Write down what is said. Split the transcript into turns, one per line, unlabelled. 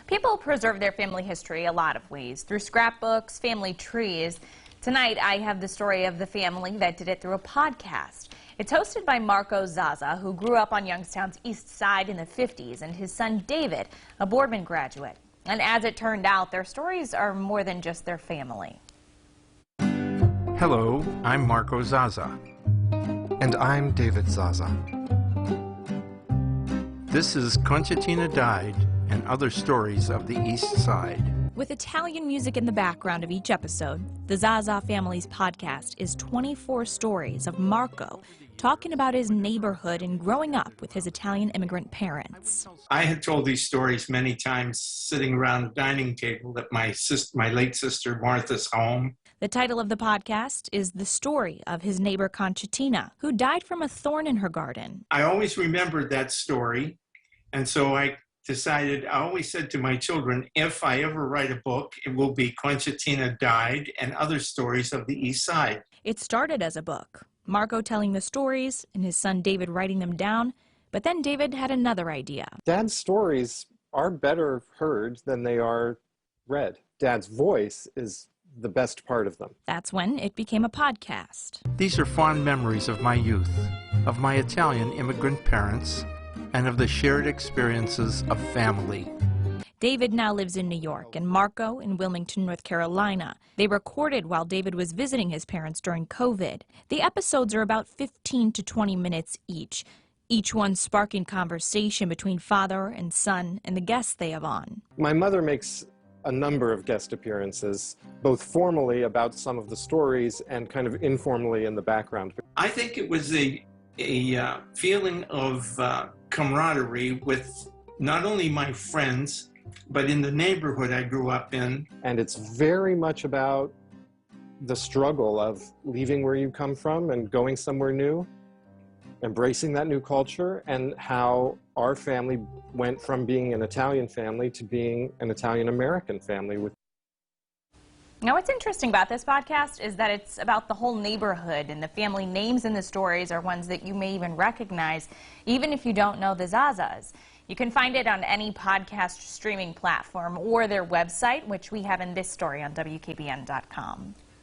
People preserve their family history a lot of ways, through scrapbooks, family trees. Tonight, I have the story of the family that did it through a podcast. It's hosted by Marco Zaza, who grew up on Youngstown's east side in the 50s, and his son David, a Boardman graduate. And as it turned out, their stories are more than just their family.
Hello, I'm Marco Zaza.
And I'm David Zaza.
This is Concettina Died and Other Stories of the East Side.
With Italian music in the background of each episode, the Zaza family's podcast is 24 stories of Marco talking about his neighborhood and growing up with his Italian immigrant parents.
I had told these stories many times sitting around the dining table at my late sister Martha's home.
The title of the podcast is the story of his neighbor Concettina, who died from a thorn in her garden.
I always remembered that story, and so I always said to my children, if I ever write a book, it will be Concettina Died and Other Stories of the East Side.
It started as a book, Marco telling the stories and his son David writing them down, but then David had another idea.
Dad's stories are better heard than they are read. Dad's voice is the best part of them.
That's when it became a podcast.
These are fond memories of my youth, of my Italian immigrant parents, and of the shared experiences of family.
David now lives in New York and Marco in Wilmington, North Carolina. They recorded while David was visiting his parents during COVID. The episodes are about 15 to 20 minutes each one sparking conversation between father and son and the guests they have on.
My mother makes a number of guest appearances, both formally about some of the stories and kind of informally in the background.
I think it was a feeling of camaraderie with not only my friends, but in the neighborhood I grew up in.
And it's very much about the struggle of leaving where you come from and going somewhere new, embracing that new culture, and how our family went from being an Italian family to being an Italian-American family.
Now, what's interesting about this podcast is that it's about the whole neighborhood, and the family names in the stories are ones that you may even recognize, even if you don't know the Zazas. You can find it on any podcast streaming platform or their website, which we have in this story on WKBN.com.